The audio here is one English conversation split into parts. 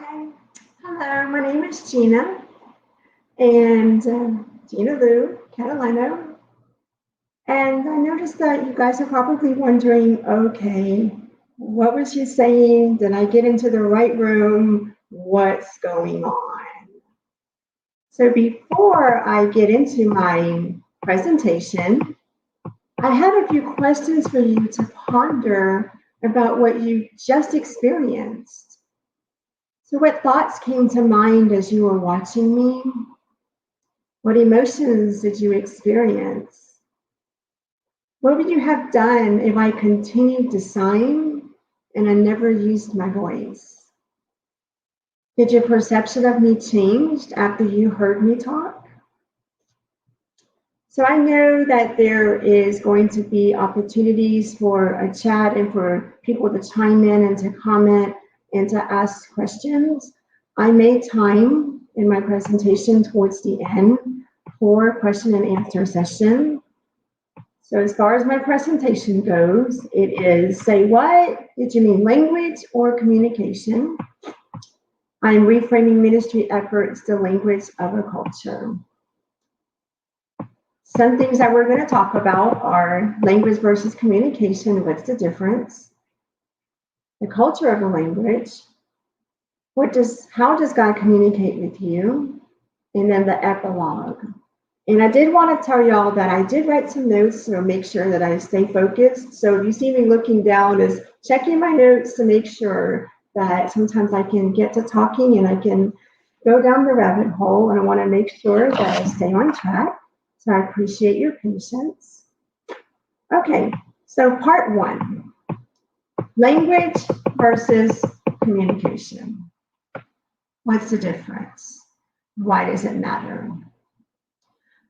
Okay. Hello, my name is Gina, and Gina-Lu Catalano. And I noticed that you guys are probably wondering, okay, what was she saying? Did I get into the right room? What's going on? So before I get into my presentation, I have a few questions for you to ponder about what you just experienced. So, what thoughts came to mind as you were watching me? What emotions did you experience? What would you have done if I continued to sign and I never used my voice? Did your perception of me change after you heard me talk? So I know that there is going to be opportunities for a chat and for people to chime in and to comment and to ask questions. I made time in my presentation towards the end for question and answer session. So as far as my presentation goes, it is say what? Did you mean language or communication? I'm reframing ministry efforts, the language of a culture. Some things that we're going to talk about are language versus communication. What's the difference? The culture of a language. How does God communicate with you? And then the epilogue. And I did want to tell y'all that I did write some notes to make sure that I stay focused. So if you see me looking down, is checking my notes to make sure that sometimes I can get to talking and I can go down the rabbit hole. And I want to make sure that I stay on track. So I appreciate your patience. Okay, so part one, language versus communication. What's the difference? Why does it matter?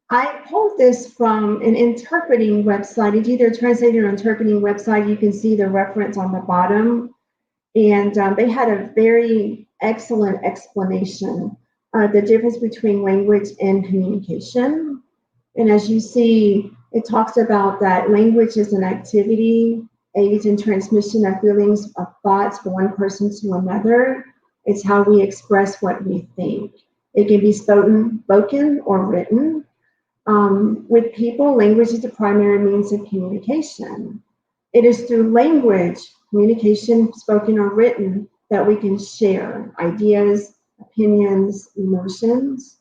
I pulled this from an interpreting website. It's either a translator or interpreting website. You can see the reference on the bottom. And they had a very excellent explanation of the difference between language and communication. And as you see, it talks about that language is an activity, aids in transmission of feelings, of thoughts from one person to another. It's how we express what we think. It can be spoken or written. With people, language is the primary means of communication. It is through language, communication, spoken or written, that we can share ideas, opinions, emotions.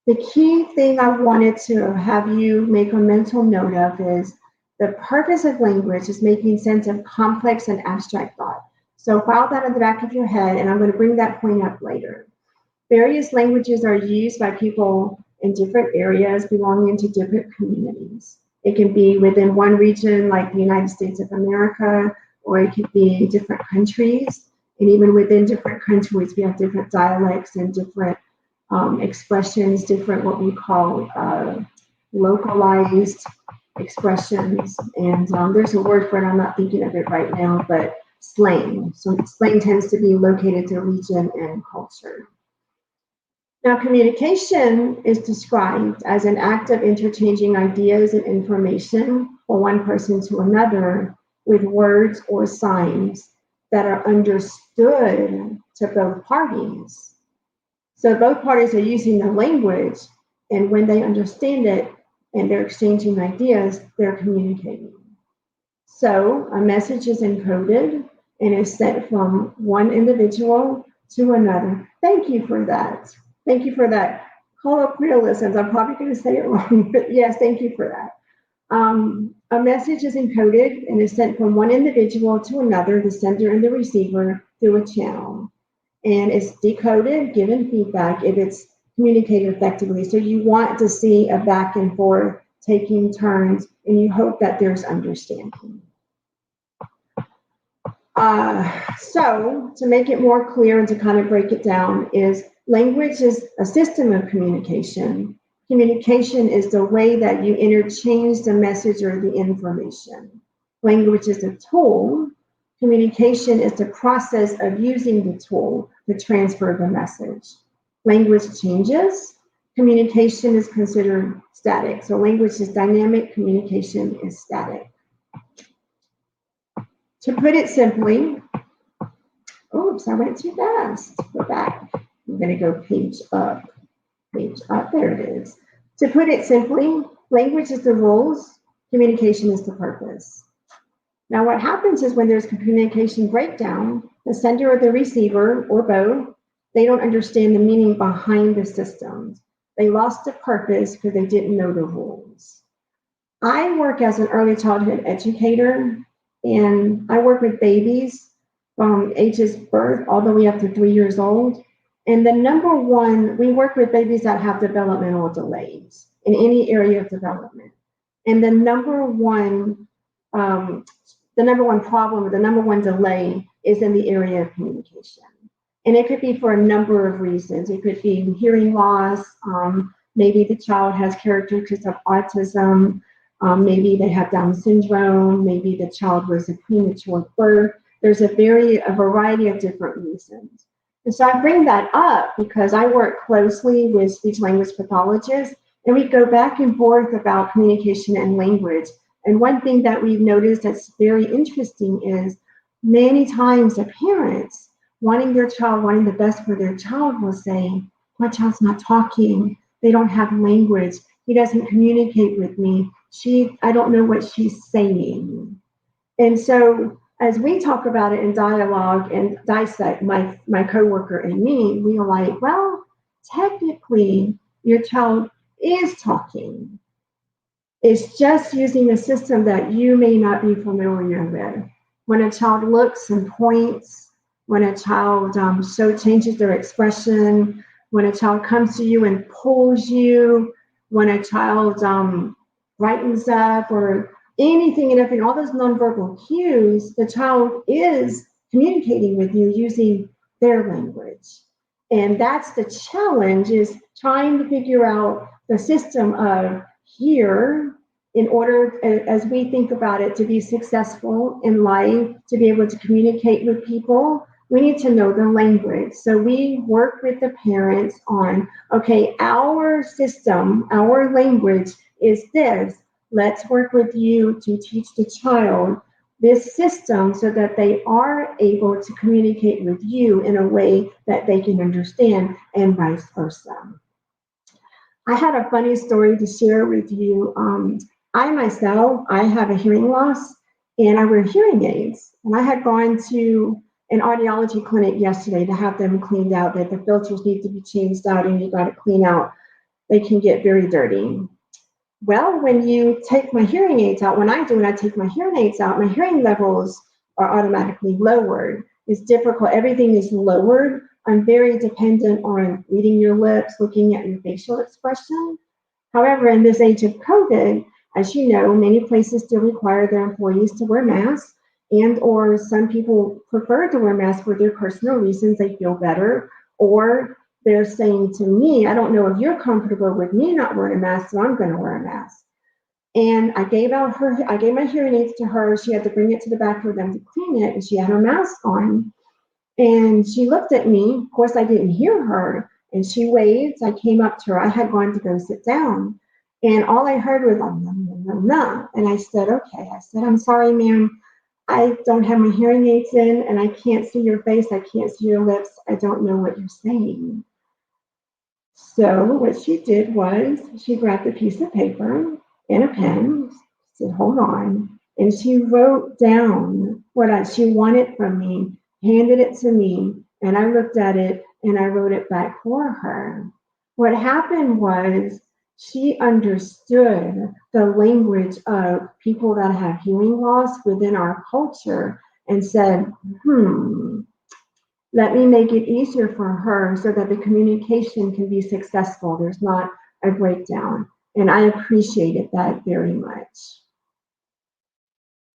The key thing I wanted to have you make a mental note of is the purpose of language is making sense of complex and abstract thought. So file that in the back of your head, and I'm going to bring that point up later. Various languages are used by people in different areas belonging to different communities. It can be within one region, like the United States of America, or it could be different countries. And even within different countries, we have different dialects and different expressions, different what we call localized expressions. And there's a word for it, I'm not thinking of it right now, but slang. So slang tends to be located to region and culture. Now, communication is described as an act of interchanging ideas and information from one person to another with words or signs that are understood to both parties. So both parties are using the language, and when they understand it and they're exchanging ideas, they're communicating. So a message is encoded and is sent from one individual to another. Thank you for that. Thank you for that. Colloquialisms, I'm probably going to say it wrong, but yes, thank you for that. A message is encoded and is sent from one individual to another, the sender and the receiver, through a channel. And it's decoded, given feedback if it's communicated effectively. So you want to see a back and forth, taking turns, and you hope that there's understanding. So to make it more clear and to kind of break it down is language is a system of communication. Communication is the way that you interchange the message or the information. Language is a tool. Communication is the process of using the tool to transfer the message. Language changes. Communication is considered static. So language is dynamic, communication is static. To put it simply, Oops, I went too fast. Go back. I'm going to go page up. Page up. There it is. To put it simply, language is the rules, communication is the purpose. Now, what happens is when there's communication breakdown, the sender or the receiver, or both, they don't understand the meaning behind the systems. They lost the purpose because they didn't know the rules. I work as an early childhood educator, and I work with babies from ages birth all the way up to 3 years old. And the number one, we work with babies that have developmental delays in any area of development. And the number one problem, the number one delay is in the area of communication. And it could be for a number of reasons. It could be hearing loss. Maybe the child has characteristics of autism. Maybe they have Down syndrome. Maybe the child was a premature birth. There's a variety of different reasons. And so I bring that up because I work closely with speech language pathologists, and we go back and forth about communication and language. And one thing that we've noticed that's very interesting is many times the parents wanting the best for their child will say, my child's not talking. They don't have language. He doesn't communicate with me. I don't know what she's saying. And so as we talk about it in dialogue and dissect, my coworker and me, we are like, well, technically your child is talking. It's just using a system that you may not be familiar with. When a child looks and points, when a child changes their expression, when a child comes to you and pulls you, when a child brightens up or anything and everything, all those nonverbal cues, the child is communicating with you using their language. And that's the challenge, is trying to figure out the system of here in order, as we think about it, to be successful in life, to be able to communicate with people, we need to know the language. So we work with the parents on, okay, our system, our language is this. Let's work with you to teach the child this system so that they are able to communicate with you in a way that they can understand, and vice versa. I had a funny story to share with you. I have a hearing loss, and I wear hearing aids. And I had gone to an audiology clinic yesterday to have them cleaned out, that the filters need to be changed out and you got to clean out. They can get very dirty. Well, when you take my hearing aids out, when I take my hearing aids out, my hearing levels are automatically lowered. It's difficult. Everything is lowered. I'm very dependent on reading your lips, looking at your facial expression. However, in this age of COVID, as you know, many places still require their employees to wear masks, and or some people prefer to wear masks for their personal reasons. They feel better, or they're saying to me, I don't know if you're comfortable with me not wearing a mask, so I'm going to wear a mask. And I gave my hearing aids to her. She had to bring it to the back for them to clean it, and she had her mask on. And she looked at me. Of course, I didn't hear her. And she waved. I came up to her. I had gone to go sit down. And all I heard was, nom, nom, nom, nom. And I said, okay. I said, I'm sorry, ma'am. I don't have my hearing aids in, and I can't see your face. I can't see your lips. I don't know what you're saying. So what she did was she grabbed a piece of paper and a pen, said, hold on. And she wrote down what she wanted from me, handed it to me, and I looked at it and I wrote it back for her. What happened was she understood the language of people that have hearing loss within our culture and said, let me make it easier for her so that the communication can be successful. There's not a breakdown. And I appreciated that very much.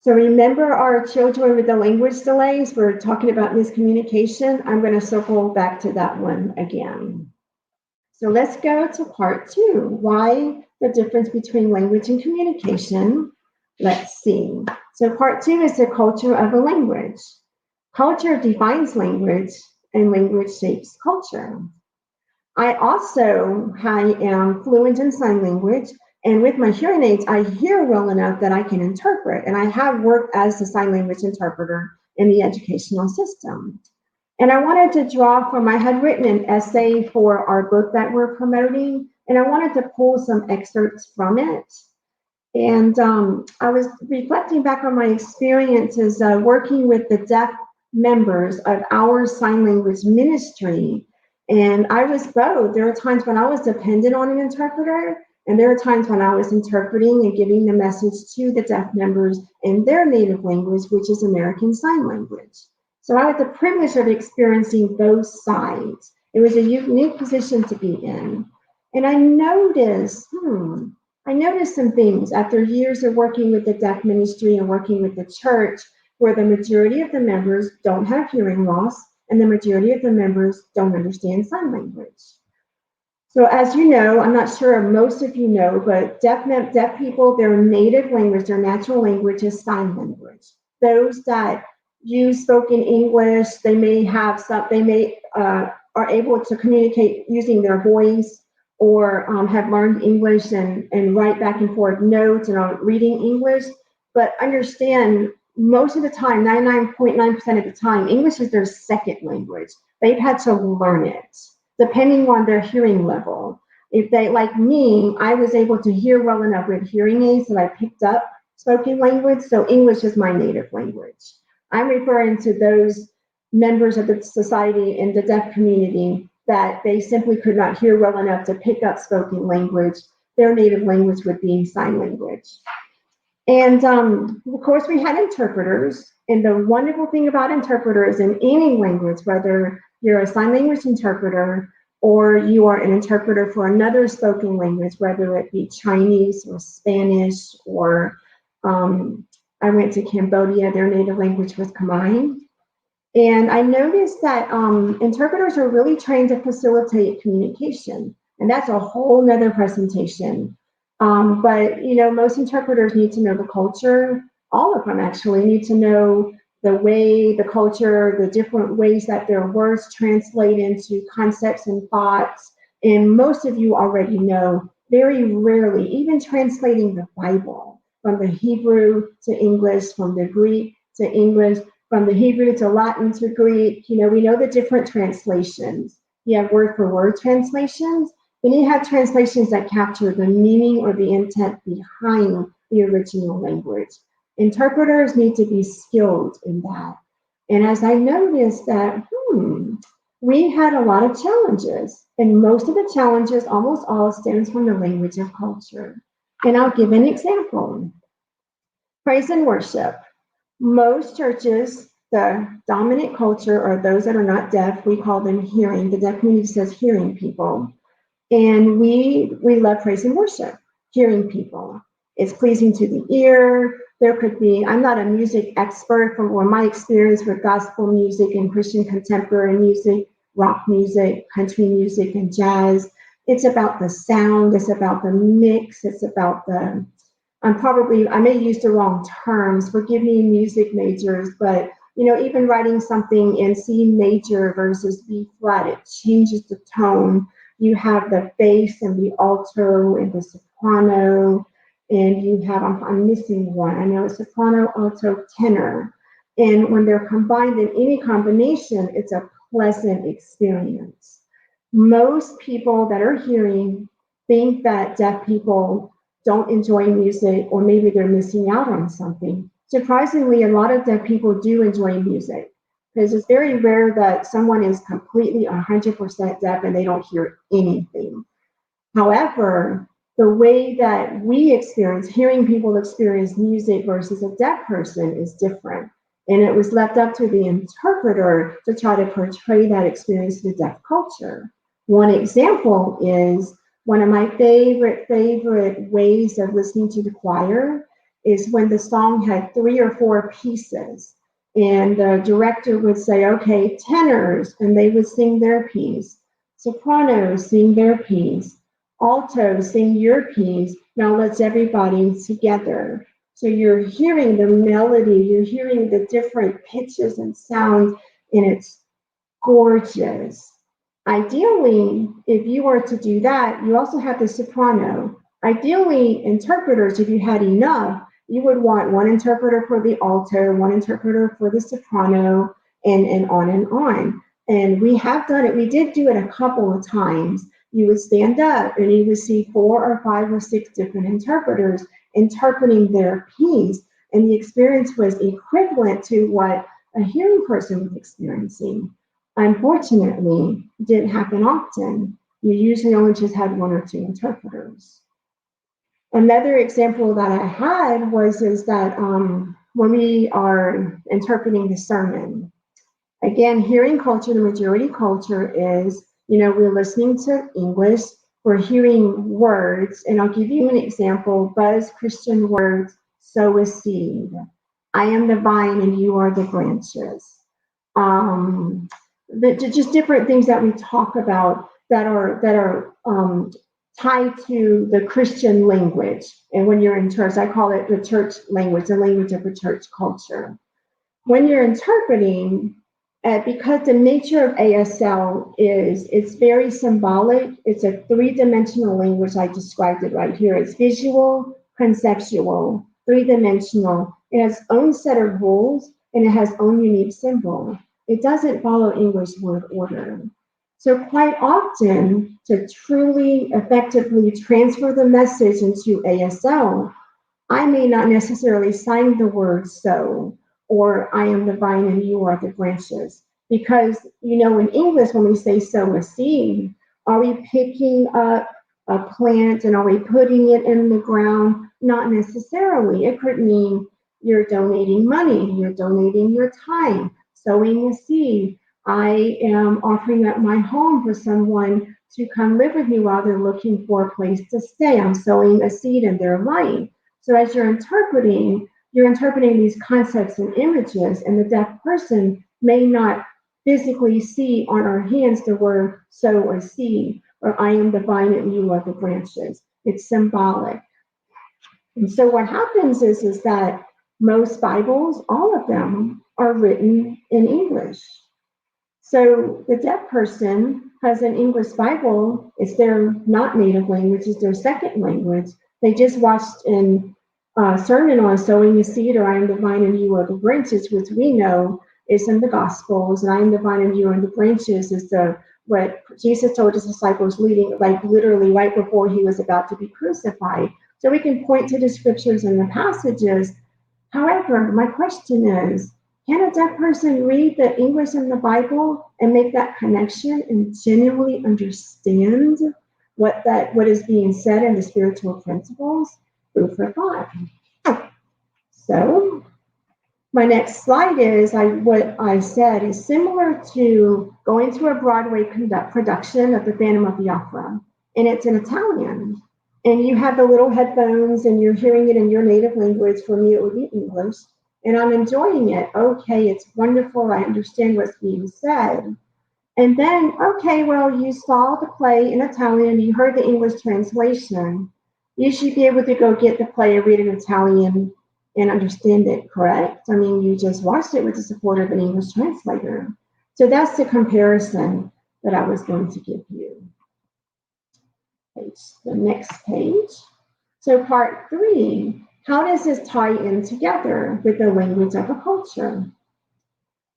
So remember our children with the language delays, we're talking about miscommunication. I'm going to circle back to that one again. So let's go to part 2. Why the difference between language and communication? Let's see. So part 2 is the culture of a language. Culture defines language, and language shapes culture. I am fluent in sign language, and with my hearing aids, I hear well enough that I can interpret, and I have worked as a sign language interpreter in the educational system. And I wanted to draw from, I had written an essay for our book that we're promoting, and I wanted to pull some excerpts from it. And I was reflecting back on my experiences working with the deaf members of our sign language ministry. And I was both. There were times when I was dependent on an interpreter, and there are times when I was interpreting and giving the message to the deaf members in their native language, which is American Sign Language. So I had the privilege of experiencing both sides. It was a unique position to be in. And I noticed some things after years of working with the deaf ministry and working with the church, where the majority of the members don't have hearing loss and the majority of the members don't understand sign language. So as you know, I'm not sure most of you know, but deaf people, their native language, their natural language is sign language. Those that use spoken English, they may are able to communicate using their voice, or have learned English and write back and forth notes and are reading English. But understand, most of the time, 99.9% of the time, English is their second language. They've had to learn it, depending on their hearing level. If they, like me, I was able to hear well enough with hearing aids that I picked up spoken language, so English is my native language. I'm referring to those members of the society in the deaf community that they simply could not hear well enough to pick up spoken language. Their native language would be sign language. And of course, we had interpreters. And the wonderful thing about interpreters in any language, whether you're a sign language interpreter or you are an interpreter for another spoken language, whether it be Chinese or Spanish, or I went to Cambodia, their native language was Khmer. And I noticed that interpreters are really trained to facilitate communication. And that's a whole nother presentation. But, you know, most interpreters need to know the culture. All of them actually need to know the way, the culture, the different ways that their words translate into concepts and thoughts. And most of you already know, very rarely, even translating the Bible from the Hebrew to English, from the Greek to English, from the Hebrew to Latin to Greek, you know, we know the different translations. You have word for word translations, then you have translations that capture the meaning or the intent behind the original language. Interpreters need to be skilled in that. And as I noticed that, we had a lot of challenges, and most of the challenges, almost all, stems from the language of culture. And I'll give an example. Praise and worship. Most churches, the dominant culture, or those that are not deaf, we call them hearing. The deaf community says hearing people. And we love praise and worship, hearing people. It's pleasing to the ear. There could be, I'm not a music expert from my experience with gospel music and Christian contemporary music, rock music, country music, and jazz. It's about the sound, it's about the mix, it's about the, I may use the wrong terms, forgive me, music majors, but you know, even writing something in C major versus B flat, it changes the tone. You have the bass and the alto and the soprano, and you have, I'm missing one, I know, soprano, alto, tenor. And when they're combined in any combination, it's a pleasant experience. Most people that are hearing think that deaf people don't enjoy music, or maybe they're missing out on something. Surprisingly, a lot of deaf people do enjoy music, because it's very rare that someone is completely 100% deaf and they don't hear anything. However, the way that we experience, hearing people experience music versus a deaf person is different. And it was left up to the interpreter to try to portray that experience to the deaf culture. One example is, one of my favorite ways of listening to the choir is when the song had 3 or 4 pieces, and the director would say, okay, tenors, and they would sing their piece, sopranos sing their piece, altos sing your piece, now let's everybody together. So you're hearing the melody, you're hearing the different pitches and sounds, and it's gorgeous. Ideally, if you were to do that, you also have the soprano. Ideally, interpreters, if you had enough, you would want one interpreter for the alto, one interpreter for the soprano, and on and on. And we have done it. We did do it a couple of times. You would stand up and you would see 4 or 5 or 6 different interpreters interpreting their piece. And the experience was equivalent to what a hearing person was experiencing. Unfortunately, it didn't happen often. You usually only just had 1 or 2 interpreters. Another example that I had is that when we are interpreting the sermon, again, hearing culture, the majority culture is, we're listening to English, we're hearing words, and I'll give you an example. Buzz Christian words: sow a seed. I am the vine and you are the branches. Just different things that we talk about that are tied to the Christian language. And when you're in church, I call it the church language, the language of the church culture. When you're interpreting, because the nature of ASL it's very symbolic. It's a 3-dimensional language. I described it right here. It's visual, conceptual, 3-dimensional. It has its own set of rules and it has its own unique symbol. It doesn't follow English word order. So quite often, to truly effectively transfer the message into ASL, I may not necessarily sign the word "so" or "I am the vine and you are the branches." Because, in English, when we say sow a seed, are we picking up a plant and are we putting it in the ground? Not necessarily. It could mean you're donating money, you're donating your time, sowing a seed. I am offering up my home for someone to come live with me while they're looking for a place to stay. I'm sowing a seed in their life. So as you're interpreting these concepts and images, and the deaf person may not physically see on our hands the word sow or seed, or I am the vine and you are the branches. It's symbolic. And so what happens is that most Bibles, all of them, are written in English. So the deaf person has an English Bible. It's their not native language, it's their second language. They just watched a sermon on sowing a seed, or I am the vine and you are the branches, which we know is in the Gospels. And I am the vine and you are the branches is what Jesus told his disciples literally right before he was about to be crucified. So we can point to the scriptures and the passages. However, my question is, can a deaf person read the English in the Bible and make that connection and genuinely understand what is being said in the spiritual principles? Food for thought. So my next slide is what I said is similar to going to a Broadway production of The Phantom of the Opera, and it's in Italian. And you have the little headphones and you're hearing it in your native language. For me, it would be English. And I'm enjoying it. Okay, it's wonderful. I understand what's being said. And then, okay, well, you saw the play in Italian, you heard the English translation. You should be able to go get the play and read it in Italian and understand it, correct? I mean, you just watched it with the support of an English translator. So that's the comparison that I was going to give you. The next page. So part 3. How does this tie in together with the language of a culture?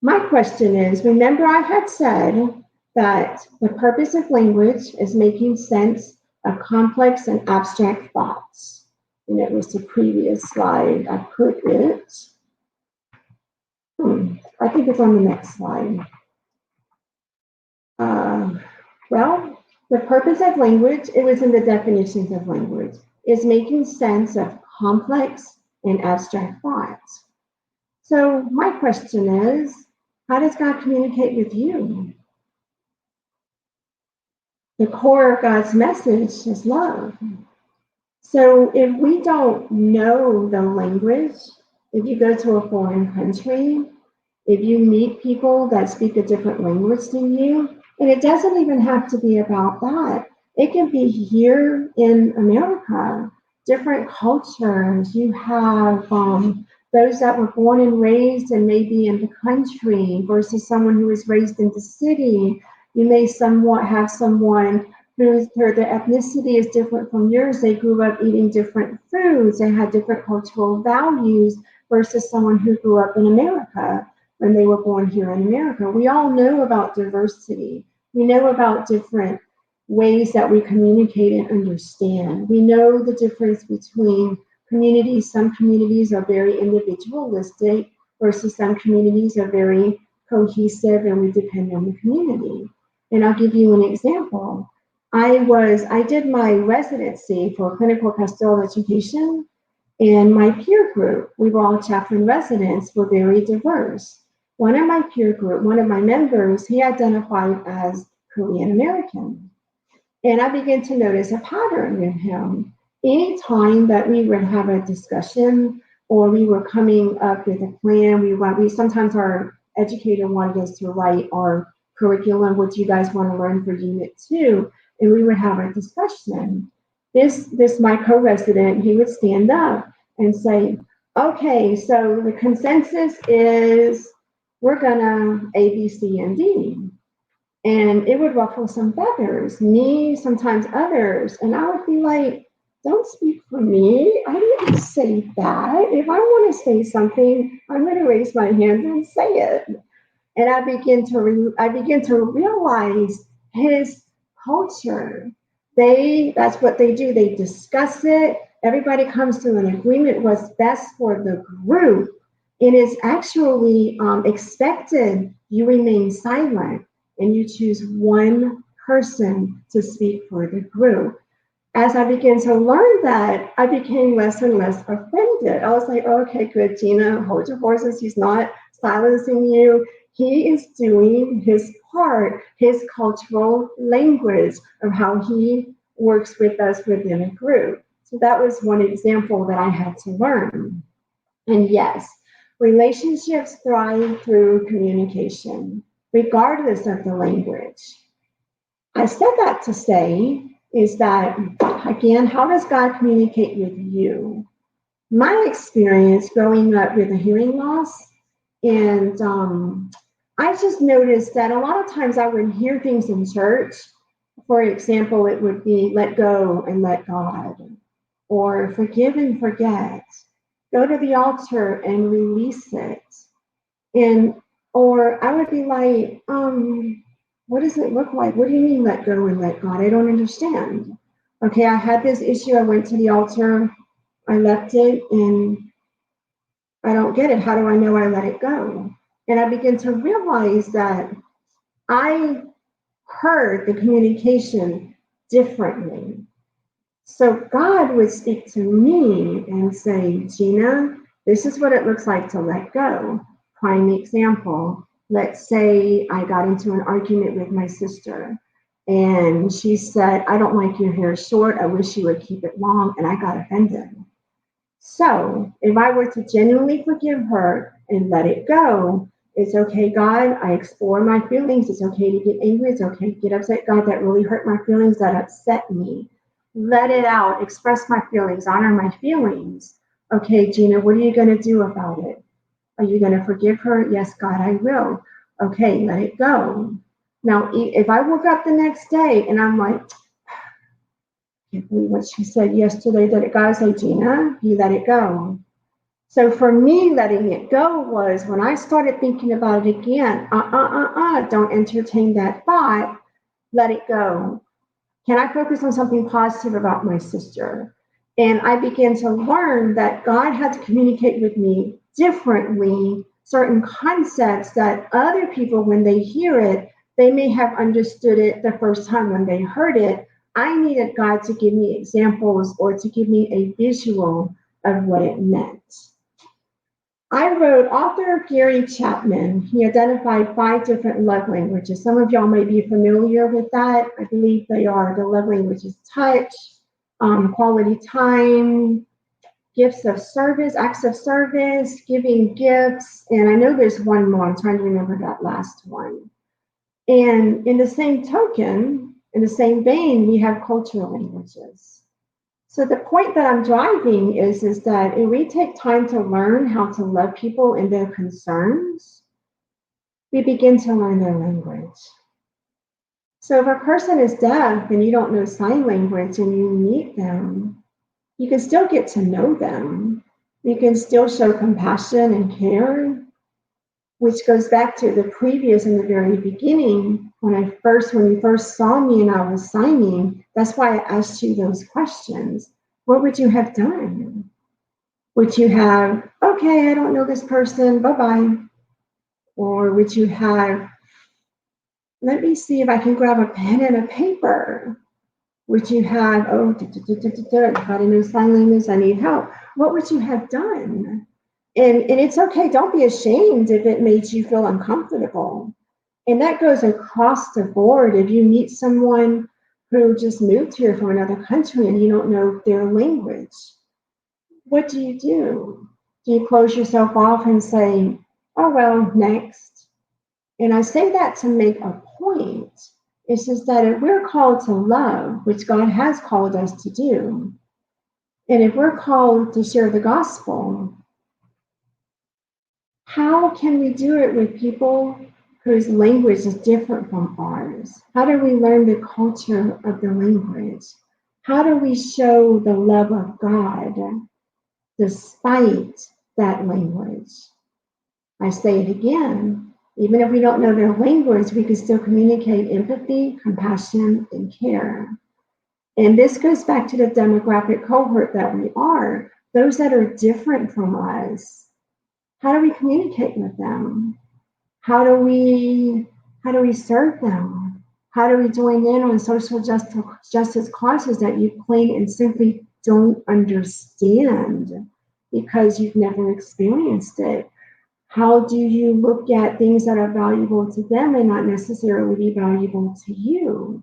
My question is, remember I had said that the purpose of language is making sense of complex and abstract thoughts. And it was the previous slide. I put it. I think it's on the next slide. Well, the purpose of language, it was in the definitions of language, is making sense of complex and abstract thoughts. So my question is, how does God communicate with you? The core of God's message is love. So if we don't know the language, if you go to a foreign country, if you meet people that speak a different language than you, and it doesn't even have to be about that. It can be here in America, different cultures. You have those that were born and raised and maybe in the country versus someone who was raised in the city. You may somewhat have someone whose their ethnicity is different from yours. They grew up eating different foods. They had different cultural values versus someone who grew up in America. when they were born here in America. We all know about diversity. We know about different ways that we communicate and understand. We know the difference between communities. Some communities are very individualistic versus some communities are very cohesive and we depend on the community. And I'll give you an example. I did my residency for clinical pastoral education, and my peer group, we were all chaplain residents, were very diverse. One of my peer group, one of my members, he identified as Korean American. And I began to notice a pattern in him. Anytime that we would have a discussion or we were coming up with a plan, we sometimes our educator wanted us to write our curriculum, what you guys want to learn for Unit 2, and we would have a discussion. This my co-resident, he would stand up and say, okay, so the consensus is we're gonna A, B, C, and D. And it would ruffle some feathers, me, sometimes others. And I would be like, don't speak for me. I didn't say that. If I want to say something, I'm going to raise my hand and say it. And I begin to realize his culture. That's what they do. They discuss it. Everybody comes to an agreement what's best for the group. It is actually expected you remain silent and you choose one person to speak for the group. As I began to learn that, I became less and less offended. I was like, oh, okay, good, Gina, hold your horses. He's not silencing you. He is doing his part, his cultural language of how he works with us within a group. So that was one example that I had to learn. And yes, relationships thrive through communication, regardless of the language. I said that to say is that, again, how does God communicate with you? My experience growing up with a hearing loss, and I just noticed that a lot of times I would hear things in church. For example, it would be let go and let God, or forgive and forget. Go to the altar and release it. Or I would be like, what does it look like? What do you mean let go and let God? I don't understand. Okay, I had this issue. I went to the altar, I left it, and I don't get it. How do I know I let it go? And I began to realize that I heard the communication differently. So God would speak to me and say, Gina, this is what it looks like to let go. Prime example, let's say I got into an argument with my sister and she said, I don't like your hair short. I wish you would keep it long. And I got offended. So if I were to genuinely forgive her and let it go, it's okay, God, I explore my feelings. It's okay to get angry. It's okay to get upset. God, that really hurt my feelings. That upset me. Let it out. Express my feelings. Honor my feelings. Okay, Gina, what are you going to do about it? Are you going to forgive her? Yes, God, I will. Okay, let it go. Now, if I woke up the next day and I'm like, I can't believe what she said yesterday, that God say, Gina, you let it go. So for me, letting it go was when I started thinking about it again, don't entertain that thought, let it go. Can I focus on something positive about my sister? And I began to learn that God had to communicate with me differently, certain concepts that other people, when they hear it, they may have understood it the first time when they heard it. I needed God to give me examples or to give me a visual of what it meant. I wrote author Gary Chapman. He identified 5 different love languages. Some of y'all may be familiar with that. I believe they are the love languages: touch, quality time, gifts of service, acts of service, giving gifts. And I know there's one more. I'm trying to remember that last one. And in the same token, in the same vein, we have cultural languages. So the point that I'm driving is that if we take time to learn how to love people and their concerns, we begin to learn their language. So if a person is deaf and you don't know sign language and you meet them, you can still get to know them. You can still show compassion and care. which goes back to the previous in the very beginning. When you first saw me and I was signing, that's why I asked you those questions. What would you have done? Would you have, okay, I don't know this person, bye-bye? Or would you have, let me see if I can grab a pen and a paper? Would you have, if I didn't know sign language, I need help. What would you have done? And it's okay, don't be ashamed if it made you feel uncomfortable. And that goes across the board. If you meet someone who just moved here from another country and you don't know their language, what do you do? Do you close yourself off and say, oh, well, next? And I say that to make a point. It's just that if we're called to love, which God has called us to do, and if we're called to share the gospel, how can we do it with people whose language is different from ours? How do we learn the culture of the language? How do we show the love of God despite that language? I say it again, even if we don't know their language, we can still communicate empathy, compassion, and care. And this goes back to the demographic cohort that we are, those that are different from us. How do we communicate with them? How do we serve them? How do we join in on social justice causes that you plain and simply don't understand because you've never experienced it? How do you look at things that are valuable to them and not necessarily be valuable to you?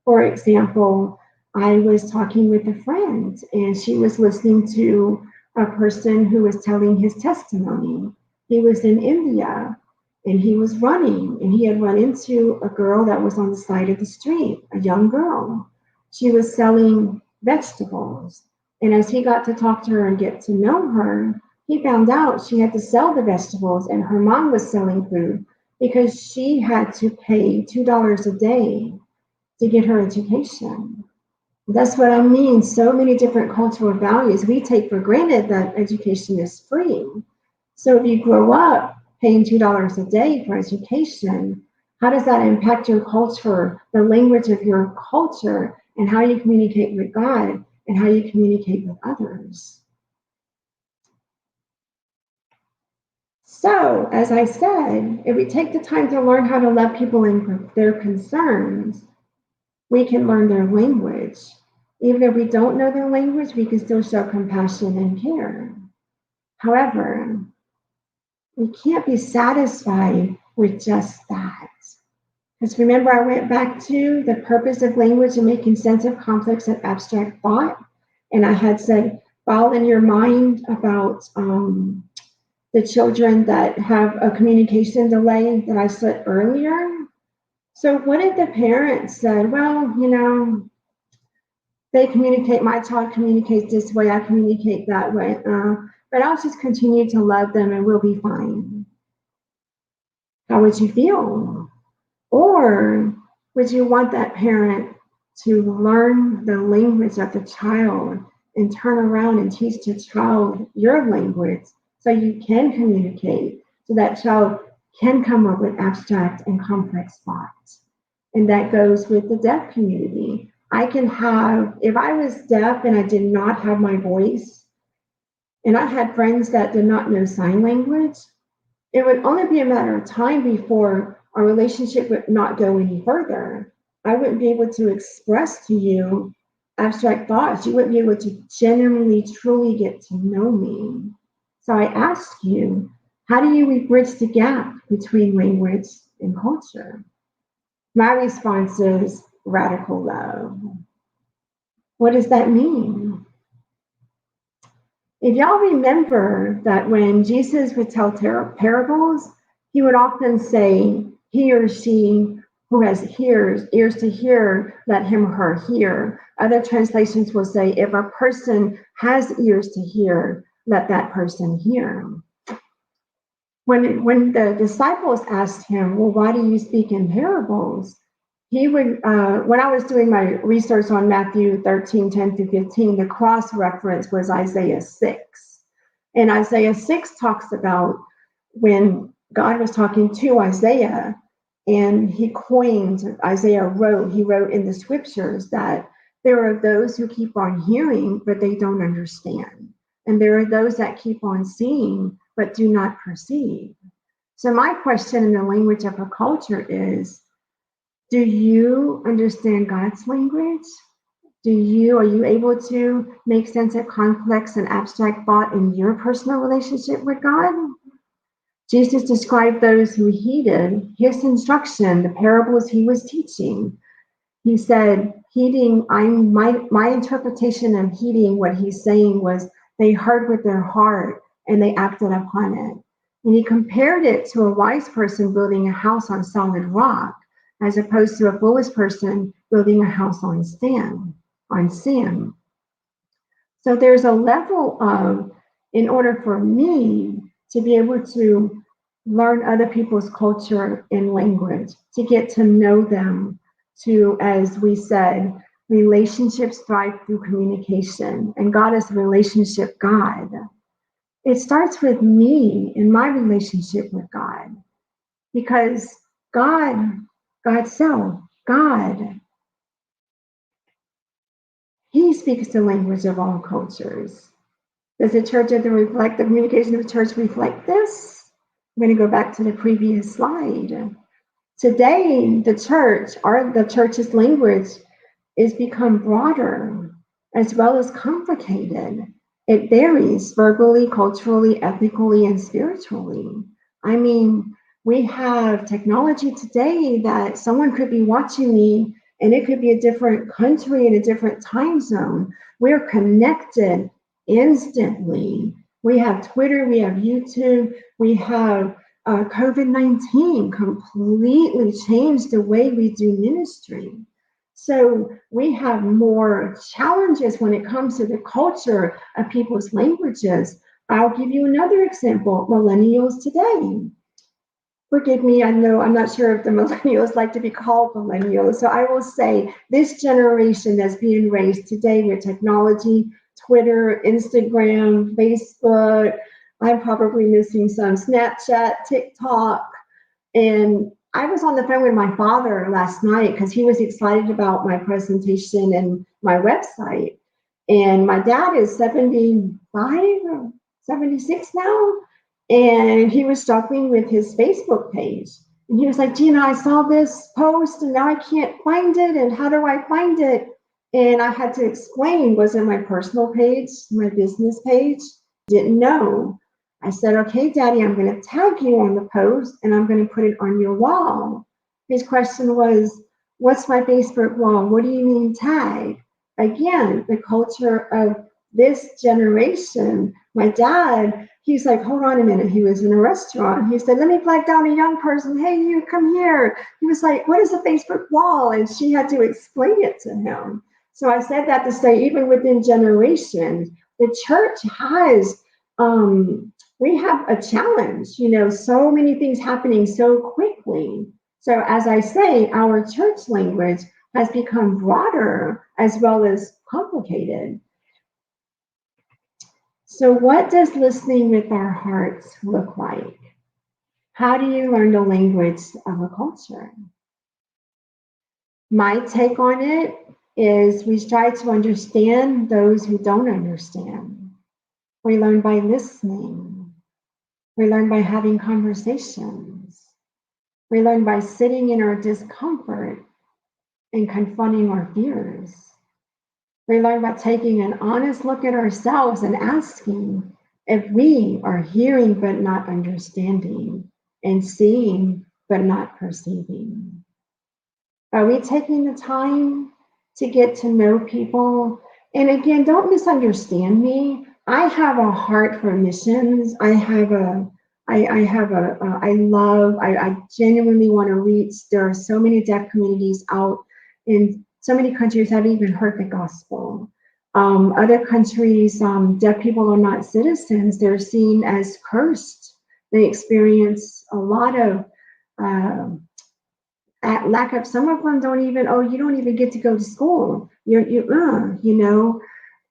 For example, I was talking with a friend and she was listening to a person who was telling his testimony. He was in India and he was running and he had run into a girl that was on the side of the street, a young girl. She was selling vegetables. And as he got to talk to her and get to know her, he found out she had to sell the vegetables and her mom was selling food because she had to pay $2 a day to get her education. That's what I mean. So many different cultural values. We take for granted that education is free. So if you grow up paying $2 a day for education, how does that impact your culture, the language of your culture, and how you communicate with God and how you communicate with others? So, as I said, if we take the time to learn how to love people and their concerns, we can learn their language. Even if we don't know their language, we can still show compassion and care. However, we can't be satisfied with just that. Because remember, I went back to the purpose of language and making sense of complex and abstract thought. And I had said, file in your mind about the children that have a communication delay that I said earlier. So what if the parents said, well, they communicate, my child communicates this way, I communicate that way, but I'll just continue to love them and we'll be fine. How would you feel? Or would you want that parent to learn the language of the child and turn around and teach the child your language so you can communicate, so that child can come up with abstract and complex thoughts? And that goes with the deaf community. I can have, if I was deaf and I did not have my voice, and I had friends that did not know sign language, it would only be a matter of time before our relationship would not go any further. I wouldn't be able to express to you abstract thoughts. You wouldn't be able to genuinely, truly get to know me. So I ask you, how do we bridge the gap between language and culture? My response is radical love. What does that mean? If y'all remember that when Jesus would tell parables, he would often say, he or she who has ears to hear, let him or her hear. Other translations will say, if a person has ears to hear, let that person hear. When the disciples asked him, well, why do you speak in parables? He would, when I was doing my research on Matthew 13, 10 through 15, the cross reference was Isaiah 6. And Isaiah 6 talks about when God was talking to Isaiah, and he coined, he wrote in the scriptures that there are those who keep on hearing, but they don't understand. And there are those that keep on seeing, but do not perceive. So my question in the language of a culture is, do you understand God's language? Are you able to make sense of complex and abstract thought in your personal relationship with God? Jesus described those who heeded his instruction, the parables he was teaching. He said, my interpretation of heeding what he's saying was they heard with their heart and they acted upon it. And he compared it to a wise person building a house on solid rock, as opposed to a foolish person building a house on sand. So there's a level of, in order for me to be able to learn other people's culture and language, to get to know them, to, as we said, relationships thrive through communication, and God is a relationship God. It starts with me in my relationship with God, because God, He speaks the language of all cultures. Does the communication of the church reflect this? I'm going to go back to the previous slide. Today, the church's language is become broader as well as complicated. It varies verbally, culturally, ethically, and spiritually. I mean, we have technology today that someone could be watching me and it could be a different country in a different time zone. We're connected instantly. We have Twitter, we have YouTube, we have COVID-19 completely changed the way we do ministry. So we have more challenges when it comes to the culture of people's languages. I'll give you another example, millennials today. Forgive me, I know I'm not sure if the millennials like to be called millennials. So I will say this generation that's being raised today with technology, Twitter, Instagram, Facebook, I'm probably missing some, Snapchat, TikTok. And I was on the phone with my father last night because he was excited about my presentation and my website. And my dad is 75 or 76 now. And he was struggling with his Facebook page. And he was like, Gina, I saw this post and now I can't find it. And how do I find it? And I had to explain, was it my personal page, my business page? Didn't know. I said, okay, Daddy, I'm going to tag you on the post and I'm going to put it on your wall. His question was, what's my Facebook wall? What do you mean tag? Again, the culture of this generation. My dad, he's like, hold on a minute. He was in a restaurant. He said, let me flag down a young person. Hey, you come here. He was like, what is a Facebook wall? And she had to explain it to him. So I said that to say, even within generations, the church has, we have a challenge, so many things happening so quickly. So as I say, our church language has become broader as well as complicated. So what does listening with our hearts look like? How do you learn the language of a culture? My take on it is we try to understand those who don't understand. We learn by listening. We learn by having conversations. We learn by sitting in our discomfort and confronting our fears. We learn by taking an honest look at ourselves and asking if we are hearing but not understanding and seeing but not perceiving. Are we taking the time to get to know people? And again, don't misunderstand me. I have a heart for missions. I genuinely want to reach. There are so many deaf communities out in so many countries haven't even heard the gospel. Other countries, deaf people are not citizens. They're seen as cursed. They experience a lot of lack of, some of them don't even, you don't even get to go to school.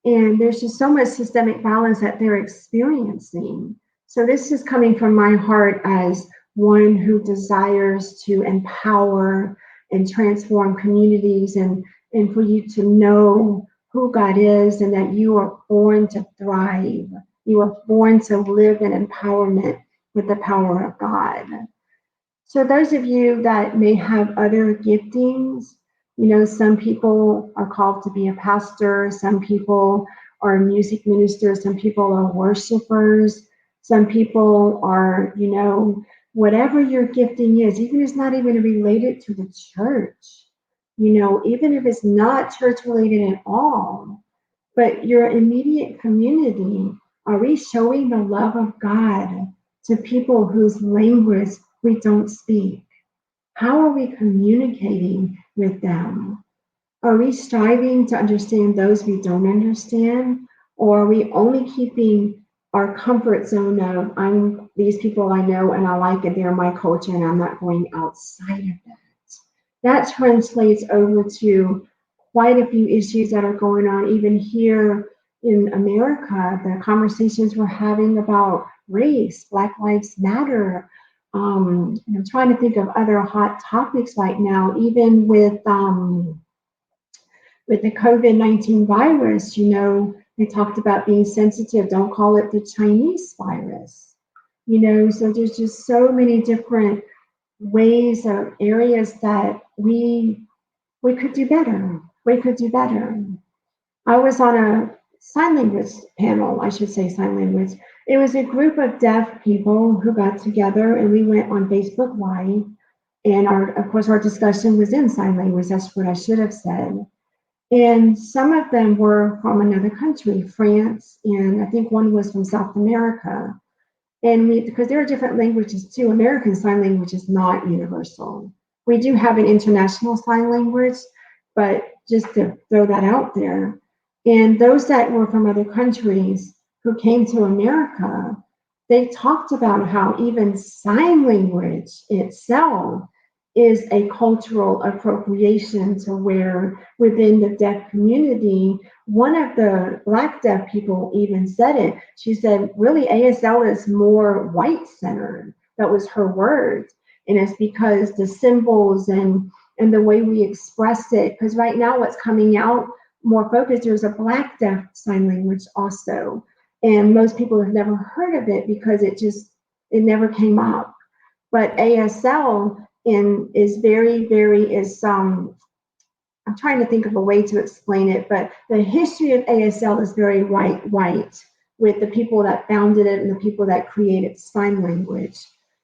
And there's just so much systemic violence that they're experiencing. So this is coming from my heart as one who desires to empower and transform communities, and for you to know who God is and that you are born to thrive. You are born to live in empowerment with the power of God. So those of you that may have other giftings, some people are called to be a pastor, some people are music ministers, some people are worshipers, some people are, whatever your gifting is, even if it's not even related to the church, even if it's not church related at all, but your immediate community, are we showing the love of God to people whose language we don't speak? How are we communicating with them? Are we striving to understand those we don't understand? Or are we only keeping our comfort zone of, I'm these people I know and I like it, they're my culture, and I'm not going outside of that? That translates over to quite a few issues that are going on even here in America. The conversations we're having about race, Black Lives Matter. I'm trying to think of other hot topics right now, even with the COVID-19 virus. They talked about being sensitive. Don't call it the Chinese virus. So there's just so many different ways or areas that we could do better. We could do better. I was on a sign language panel, I should say sign language. It was a group of deaf people who got together, and we went on Facebook Live. And of course, our discussion was in sign language. That's what I should have said. And some of them were from another country, France, and I think one was from South America. And because there are different languages too, American Sign Language is not universal. We do have an international sign language, but just to throw that out there. And those that were from other countries who came to America, they talked about how even sign language itself is a cultural appropriation, to where within the deaf community, one of the Black deaf people even said it. She said, really, ASL is more white centered. That was her word. And it's because the symbols and the way we express it, because right now what's coming out more focused, there's a Black deaf sign language also. And most people have never heard of it because it never came up. But ASL is very, very, I'm trying to think of a way to explain it, but the history of ASL is very white, with the people that founded it and the people that created sign language.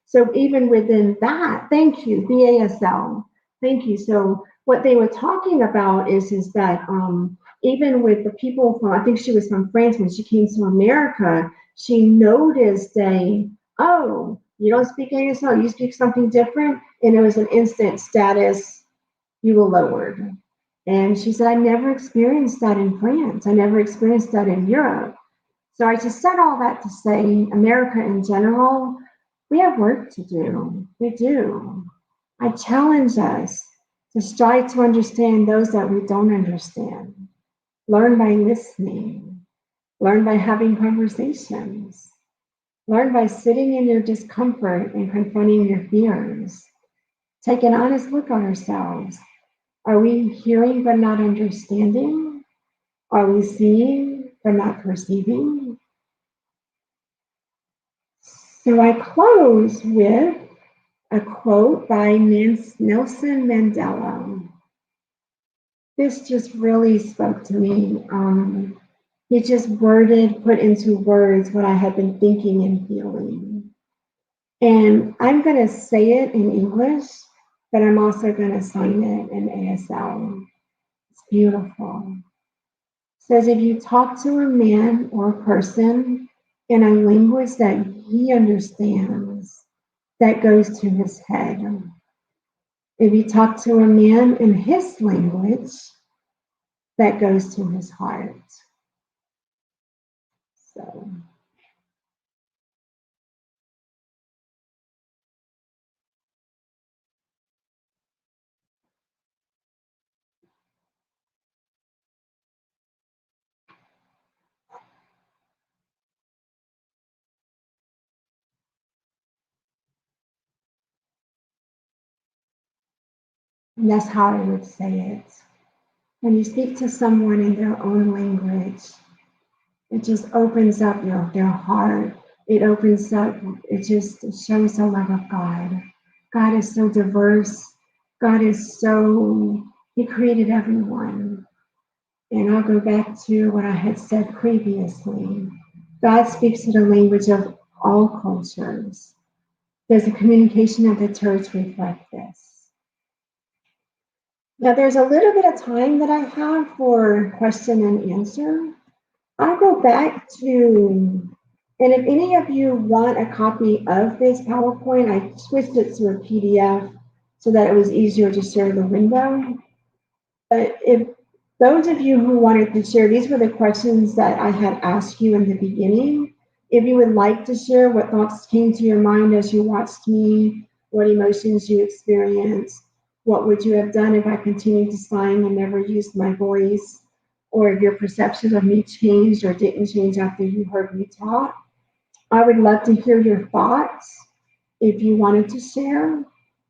So even within that, thank you, BASL, thank you. So what they were talking about is that even with the people from, I think she was from France, when she came to America, she noticed oh, you don't speak ASL, you speak something different, and it was an instant status, you were lowered. And she said, I never experienced that in France. I never experienced that in Europe. So I just said all that to say, America in general, we have work to do. We do. I challenge us to strive to understand those that we don't understand. Learn by listening. Learn by having conversations. Learn by sitting in your discomfort and confronting your fears. Take an honest look at ourselves. Are we hearing but not understanding? Are we seeing but not perceiving? So I close with a quote by Nelson Mandela. This just really spoke to me. He just put into words what I had been thinking and feeling. And I'm going to say it in English, but I'm also going to sign it in ASL. It's beautiful. Says, if you talk to a man or a person in a language that he understands, that goes to his head. If you talk to a man in his language, that goes to his heart. So And that's how I would say it. When you speak to someone in their own language, it just opens up their heart. It opens up, it just shows the love of God. God is so diverse. God is so, He created everyone. And I'll go back to what I had said previously. God speaks in the language of all cultures. Does the communication of the church reflect this? Now, there's a little bit of time that I have for question and answer. I'll go back to, and if any of you want a copy of this PowerPoint, I switched it to a PDF so that it was easier to share the window. But if those of you who wanted to share, these were the questions that I had asked you in the beginning. If you would like to share what thoughts came to your mind as you watched me, what emotions you experienced, what would you have done if I continued to sign and never used my voice, or if your perception of me changed or didn't change after you heard me talk. I would love to hear your thoughts if you wanted to share,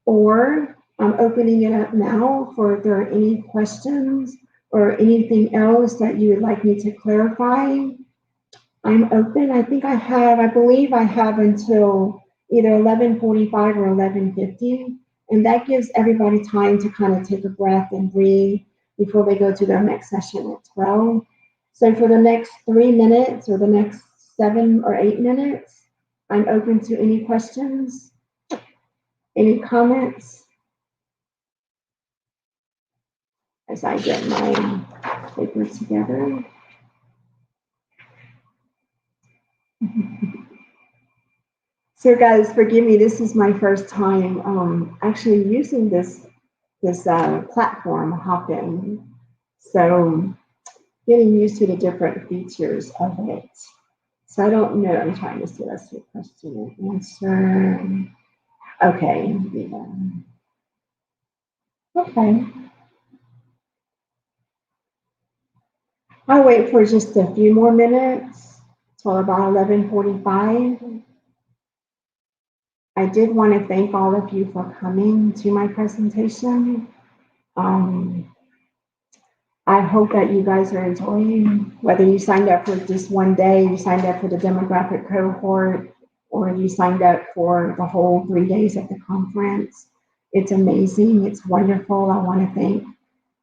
or I'm opening it up now for if there are any questions or anything else that you would like me to clarify. I'm open. I believe I have until either 11:45 or 11:50, and that gives everybody time to kind of take a breath and breathe before they go to their next session at 12. So for the next 3 minutes or the next 7 or 8 minutes, I'm open to any questions, any comments as I get my paper together. So guys, forgive me, this is my first time actually using this platform, Hopin. So getting used to the different features of it. So I don't know, I'm trying to see, let's see, question and answer. Okay, yeah. Okay. I'll wait for just a few more minutes till about 11:45. I did want to thank all of you for coming to my presentation. I hope that you guys are enjoying, whether you signed up for just one day, you signed up for the demographic cohort, or you signed up for the whole 3 days of the conference. It's amazing. It's wonderful. I want to thank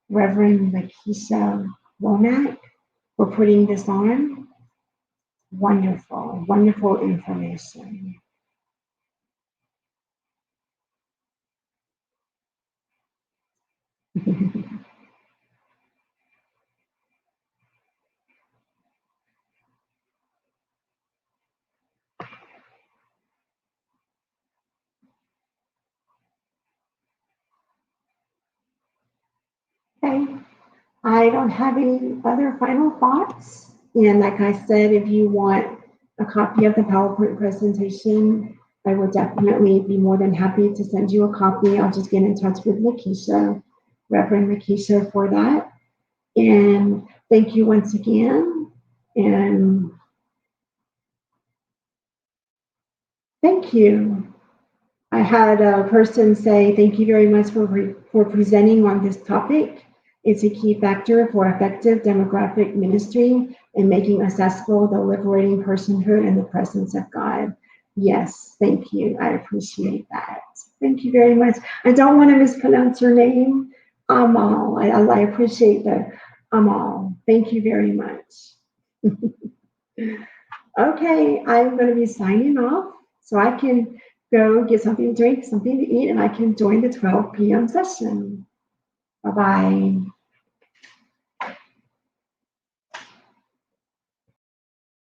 Reverend LaKesha Womack for putting this on. Wonderful, wonderful information. Okay, I don't have any other final thoughts. And like I said, if you want a copy of the PowerPoint presentation, I would definitely be more than happy to send you a copy. I'll just get in touch with LaKesha, Reverend LaKesha, for that. And thank you once again. And thank you. I had a person say, thank you very much for presenting on this topic. It's a key factor for effective demographic ministry and making accessible the liberating personhood and the presence of God. Yes, thank you. I appreciate that. Thank you very much. I don't want to mispronounce your name. Amal. I appreciate that. Amal. Thank you very much. Okay, I'm going to be signing off so I can go get something to drink, something to eat, and I can join the 12 p.m. session. Bye-bye.